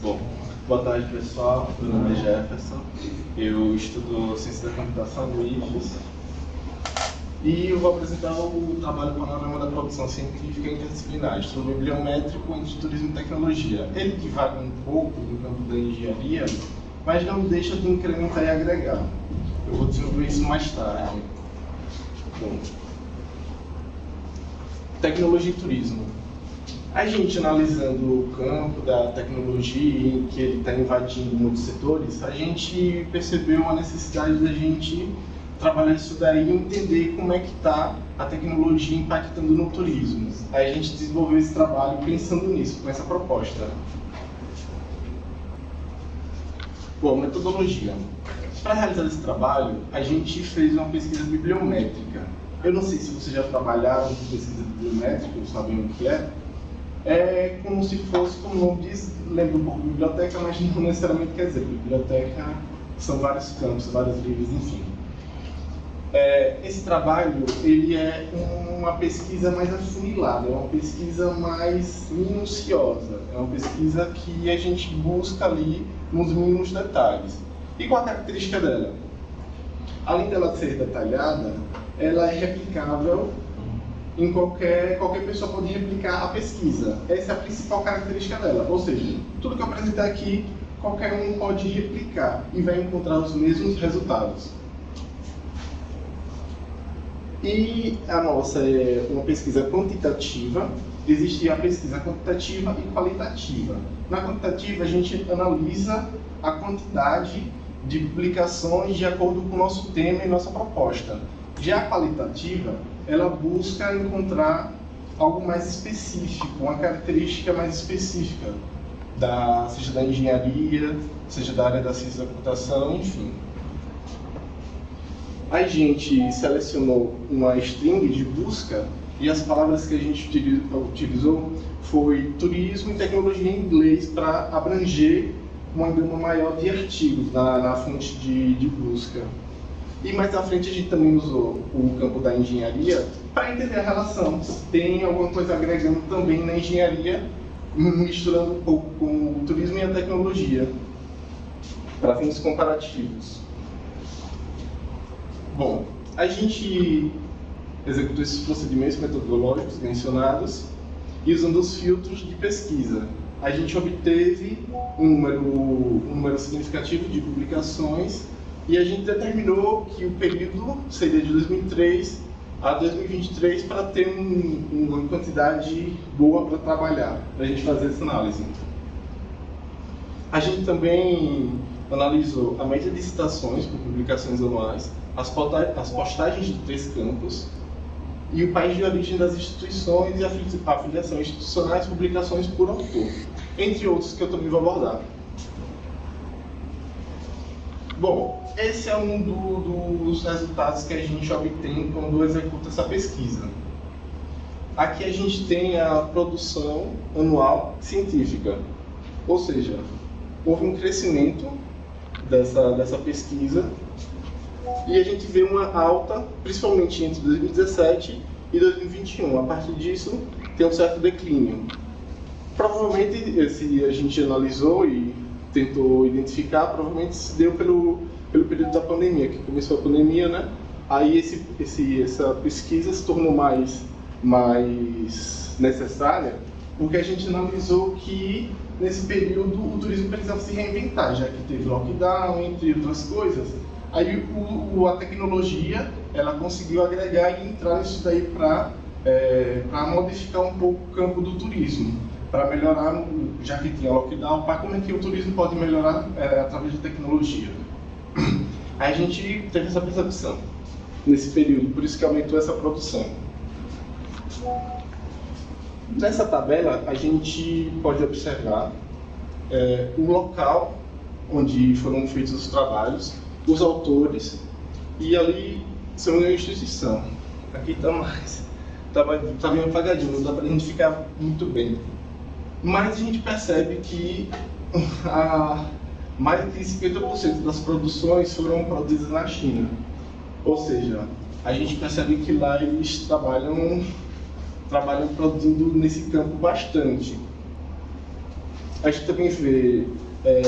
Bom, boa tarde pessoal, meu nome é Jefferson, eu estudo Ciência da Computação no IFES e eu vou apresentar o trabalho Panorama da Produção Científica Interdisciplinar, estudo bibliométrico entre turismo e tecnologia. Ele divaga um pouco do campo da engenharia, mas não deixa de incrementar e agregar. Eu vou desenvolver isso mais tarde. Bom, tecnologia e turismo. A gente analisando o campo da tecnologia, em que ele está invadindo muitos setores, a gente percebeu a necessidade da gente trabalhar isso daí e entender como é que está a tecnologia impactando no turismo. Aí a gente desenvolveu esse trabalho pensando nisso, com essa proposta. Bom, metodologia. Para realizar esse trabalho, a gente fez uma pesquisa bibliométrica. Eu não sei se vocês já trabalharam com pesquisa bibliométrica, ou sabem o que é. É como se fosse, como o nome diz, lembra um pouco de biblioteca, mas não necessariamente quer dizer. Biblioteca são vários campos, vários livros, enfim. Esse trabalho ele é uma pesquisa mais afunilada, é uma pesquisa mais minuciosa, é uma pesquisa que a gente busca ali nos mínimos detalhes. E qual a característica dela? Além dela ser detalhada, ela é replicável em qualquer pessoa pode replicar a pesquisa. Essa é a principal característica dela, ou seja, tudo que eu apresentar aqui, qualquer um pode replicar e vai encontrar os mesmos resultados. E a nossa é uma pesquisa quantitativa. Existe a pesquisa quantitativa e qualitativa. Na quantitativa, a gente analisa a quantidade de publicações de acordo com o nosso tema e nossa proposta. Já a qualitativa, ela busca encontrar algo mais específico, uma característica mais específica, seja da engenharia, seja da área da ciência da computação, enfim. A gente selecionou uma string de busca e as palavras que a gente utilizou foi turismo e tecnologia em inglês para abranger uma gama maior de artigos na fonte de busca. E mais à frente a gente também usou o campo da engenharia para entender a relação. Tem alguma coisa agregando também na engenharia, misturando um pouco com o turismo e a tecnologia, para fins comparativos. Bom, a gente executou esses procedimentos metodológicos mencionados e usando os filtros de pesquisa. A gente obteve um número significativo de publicações e a gente determinou que o período seria de 2003 a 2023 para ter uma quantidade boa para trabalhar, para a gente fazer essa análise. A gente também analisou a média de citações por publicações anuais, as postagens de 3 campos e o país de origem das instituições e a afiliação institucionais, publicações por autor, entre outros que eu também vou abordar. Bom, esse é um dos resultados que a gente obtém quando executa essa pesquisa. Aqui a gente tem a produção anual científica, ou seja, houve um crescimento dessa pesquisa e a gente vê uma alta, principalmente entre 2017 e 2021. A partir disso, tem um certo declínio. Provavelmente, se a gente analisou e tentou identificar, provavelmente se deu pelo período da pandemia, que começou a pandemia, né? Aí essa pesquisa se tornou mais necessária, porque a gente analisou que nesse período o turismo precisava se reinventar, já que teve lockdown, entre outras coisas. Aí a tecnologia, ela conseguiu agregar e entrar nisso daí para modificar um pouco o campo do turismo, para melhorar, já que tinha lockdown, para como é que o turismo pode melhorar através de tecnologia. Aí a gente teve essa percepção nesse período, por isso que aumentou essa produção. Nessa tabela, a gente pode observar o local onde foram feitos os trabalhos, os autores, e ali são uma instituição. Aqui está bem apagadinho, não dá para identificar muito bem. Mas a gente percebe que mais de 50% das produções foram produzidas na China. Ou seja, a gente percebe que lá eles trabalham produzindo nesse campo bastante. A gente também vê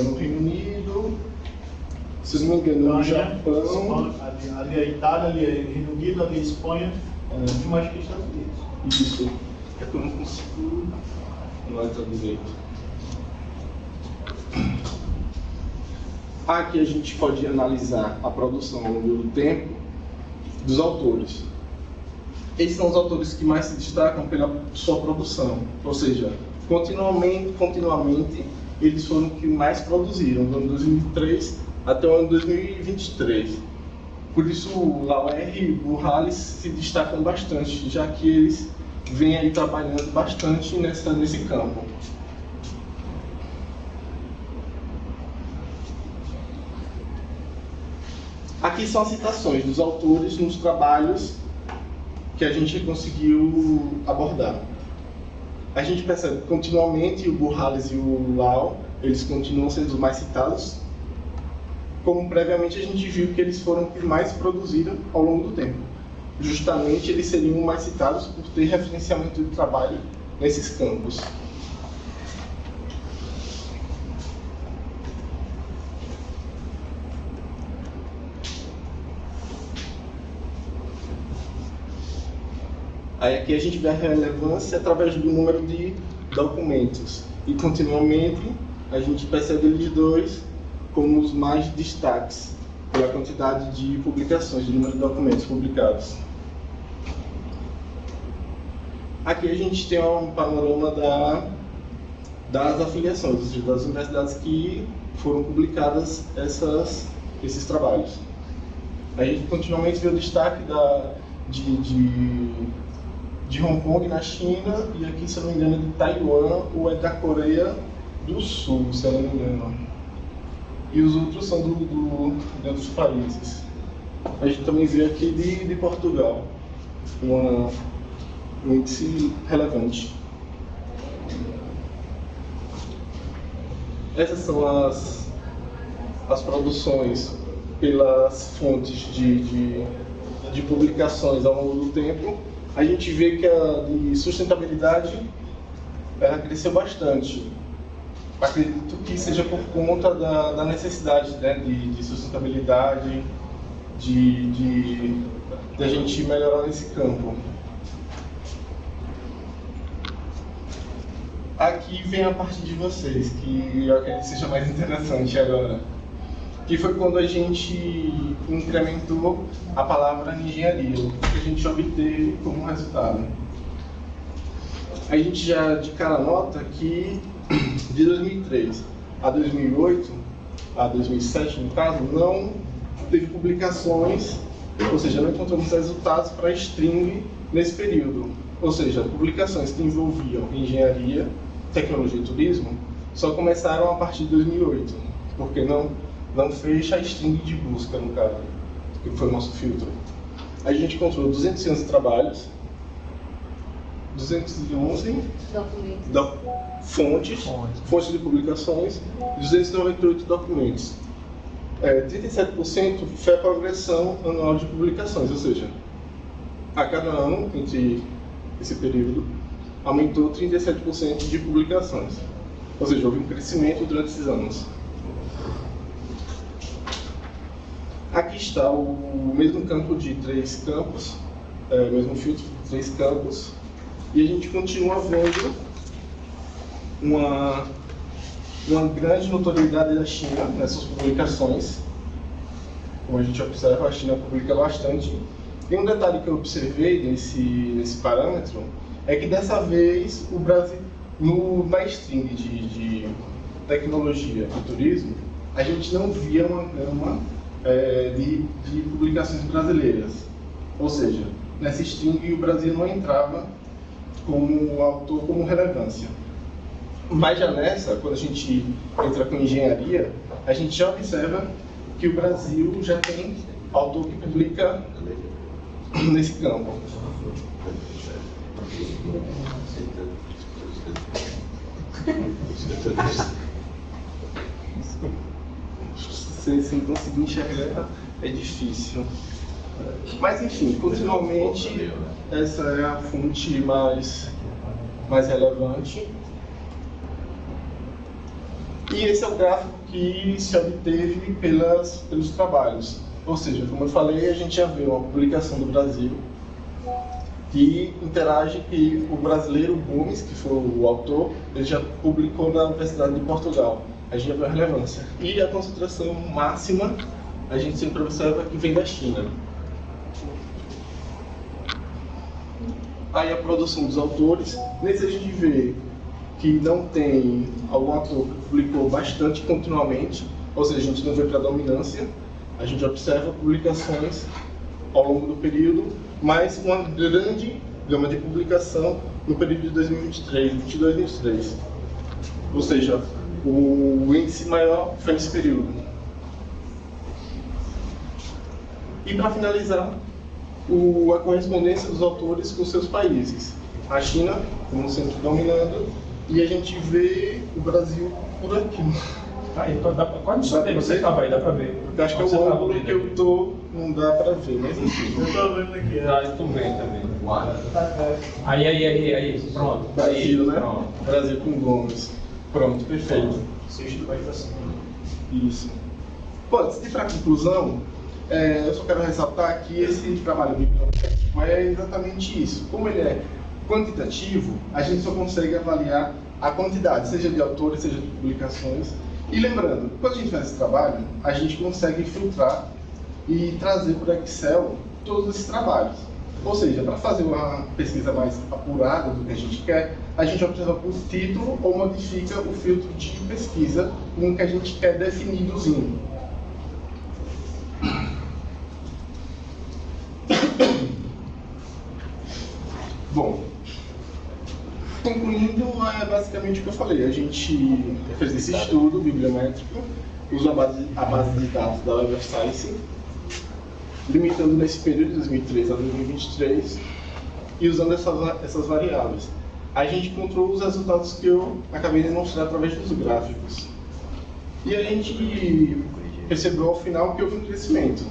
no Reino Unido, se não me engano, no Japão. Ali é Itália, ali é Reino Unido, ali é Espanha, e mais que Estados Unidos. Isso. É que eu não consigo. Não entra direito. Aqui a gente pode analisar a produção ao longo do tempo dos autores. Esses são os autores que mais se destacam pela sua produção, ou seja, continuamente eles foram os que mais produziram, do ano 2003 até o ano 2023. Por isso, o Lauer e o Burrales se destacam bastante, já que eles vêm aí trabalhando bastante nesse campo. Aqui são as citações dos autores nos trabalhos que a gente conseguiu abordar. A gente percebe que continuamente o Burrales e o Lau, eles continuam sendo os mais citados, como previamente a gente viu que eles foram os que mais produziram ao longo do tempo. Justamente eles seriam mais citados por ter referenciamento de trabalho nesses campos. Aí aqui a gente vê a relevância através do número de documentos. E continuamente a gente percebe eles dois como os mais destaques pela quantidade de publicações, de número de documentos publicados. Aqui a gente tem um panorama das afiliações, ou seja, das universidades que foram publicadas esses trabalhos. A gente continuamente vê o destaque de Hong Kong na China, e aqui, se eu não me engano, é de Taiwan ou é da Coreia do Sul, se eu não me engano. E os outros são de outros países. A gente também vê aqui de Portugal, um índice relevante. Essas são as produções pelas fontes de publicações ao longo do tempo. A gente vê que a de sustentabilidade ela cresceu bastante. Acredito que seja por conta da necessidade, né, de sustentabilidade, de a gente melhorar nesse campo. Aqui vem a parte de vocês, que eu acredito que seja mais interessante agora. Que foi quando a gente incrementou a palavra engenharia, o que a gente obteve como resultado. A gente já de cara nota que de 2003 a 2008, a 2007 no caso, não teve publicações, ou seja, não encontramos resultados para string nesse período. Ou seja, publicações que envolviam engenharia, tecnologia e turismo só começaram a partir de 2008, porque não fecha a string de busca, no caso, que foi o nosso filtro. A gente encontrou 211 trabalhos, 211 fontes de publicações, 298 documentos. 37% foi a progressão anual de publicações, ou seja, a cada ano, entre esse período, aumentou 37% de publicações. Ou seja, houve um crescimento durante esses anos. Aqui está o mesmo campo de 3 campos, mesmo filtro de 3 campos, e a gente continua vendo uma grande notoriedade da China nessas publicações. Como a gente observa, a China publica bastante. E um detalhe que eu observei nesse parâmetro é que dessa vez o Brasil, na string de tecnologia e turismo, a gente não via uma gama de publicações brasileiras. Ou seja, nessa string o Brasil não entrava como autor, como relevância. Mas já nessa, quando a gente entra com engenharia, a gente já observa que o Brasil já tem autor que publica nesse campo. Se não conseguir enxergar, é difícil. Mas enfim, continuamente, essa é a fonte mais relevante. E esse é o gráfico que se obteve pelos trabalhos. Ou seja, como eu falei, a gente já vê uma publicação do Brasil que interage que o brasileiro Gomes, que foi o autor, ele já publicou na Universidade de Portugal. A gente já viu a relevância. E a concentração máxima, a gente sempre observa que vem da China. Aí a produção dos autores, nesse a gente vê que não tem algum autor que publicou bastante continuamente, ou seja, a gente não vê predominância, a gente observa publicações ao longo do período, mas uma grande gama de publicação no período de 2023, 22 e 23. Ou seja, o índice maior foi nesse período. E para finalizar, a correspondência dos autores com seus países. A China como sempre dominando, e a gente vê o Brasil por aqui. Aí, qual isso tem? Você estava aí, dá para ver. Porque acho que é o ângulo que eu tô, não dá para ver, mas enfim. Eu tô vendo aqui. Eu tô vendo também. Aí, pronto. Brasil, né? Pronto. Brasil com Gomes. Pronto, perfeito. Sexto vai para cima. Isso. Bom, antes de ir para a conclusão, eu só quero ressaltar que esse trabalho bibliográfico é exatamente isso. Como ele é quantitativo, a gente só consegue avaliar a quantidade, seja de autores, seja de publicações. E lembrando, quando a gente faz esse trabalho, a gente consegue filtrar e trazer para o Excel todos esses trabalhos. Ou seja, para fazer uma pesquisa mais apurada do que a gente quer, a gente observa por título ou modifica o filtro de pesquisa com o que a gente quer definidozinho. Bom, concluindo, é basicamente o que eu falei. A gente fez esse estudo bibliométrico, usou a base de dados da Web of Science, limitando nesse período de 2003 a 2023 e usando essas variáveis. A gente encontrou os resultados que eu acabei de mostrar através dos gráficos. E a gente percebeu ao final que houve um crescimento,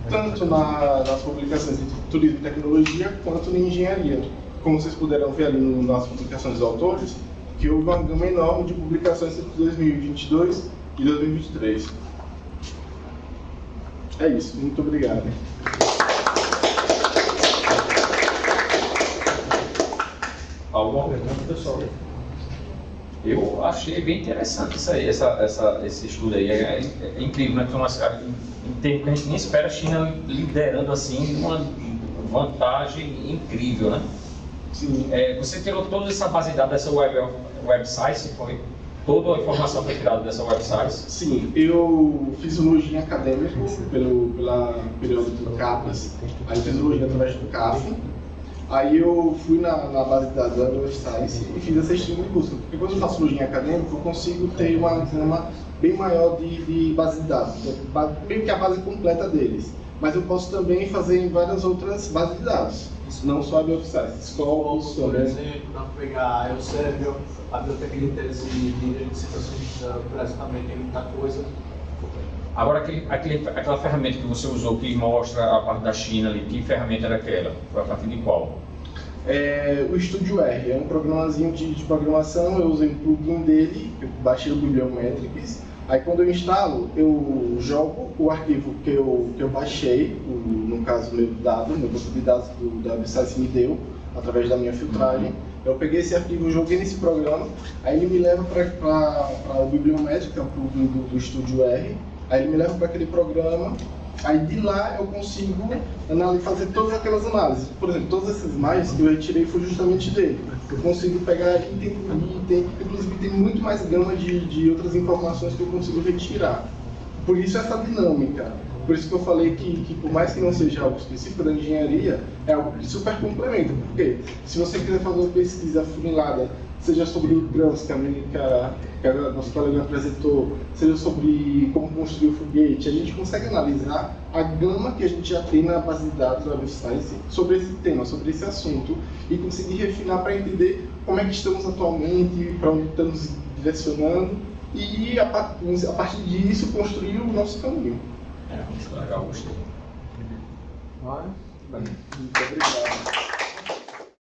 tanto nas publicações de turismo e tecnologia, quanto na engenharia. Como vocês puderam ver ali nas publicações dos autores, que houve uma gama enorme de publicações entre 2022 e 2023. É isso, muito obrigado. Alguma pergunta, pessoal? Eu achei bem interessante isso aí, esse estudo aí. É incrível, né? Em tempo que a gente nem espera a China liderando assim, uma vantagem incrível, né? Sim. Você tirou toda essa base de dados dessa website, foi? Toda a informação foi tirada dessa website? Sim, eu fiz um login acadêmico pela periódico CAPAS, aí fiz um login através do CAF, aí eu fui na base de dados da website e fiz essa stream de busca, porque quando eu faço login acadêmico eu consigo ter uma gama bem maior de base de dados, meio que a base completa deles, mas eu posso também fazer em várias outras bases de dados. Não só a Bioscience, Scopus, Por exemplo, para pegar a Elsevier, a biblioteca de tese de dissertações, basicamente tem muita coisa. Agora, aquela ferramenta que você usou que mostra a parte da China ali, que ferramenta era aquela? Foi a partir de qual? O Studio R, é um programazinho de programação, eu usei o plugin dele, eu baixei o Bibliometrics. Aí quando eu instalo, eu jogo o arquivo que eu baixei, no caso meu banco de dados da Website me deu, através da minha filtragem. Eu peguei esse arquivo, joguei nesse programa, aí ele me leva para o Bibliometric, que é o plugin do Studio R, aí ele me leva para aquele programa, aí de lá eu consigo fazer todas aquelas análises. Por exemplo, todas essas imagens que eu retirei foi justamente dele. Eu consigo pegar item por item, inclusive tem muito mais gama de outras informações que eu consigo retirar. Por isso essa dinâmica. Por isso que eu falei que por mais que não seja algo específico da engenharia, é algo que super complementa. Porque se você quiser fazer uma pesquisa afunilada, seja sobre grãos que a nossa colega apresentou, seja sobre como construir o foguete, a gente consegue analisar a gama que a gente já tem na base de dados da Web Science sobre esse tema, sobre esse assunto, e conseguir refinar para entender como é que estamos atualmente, para onde estamos direcionando, e a partir disso construir o nosso caminho. Legal, gostei. Muito obrigado.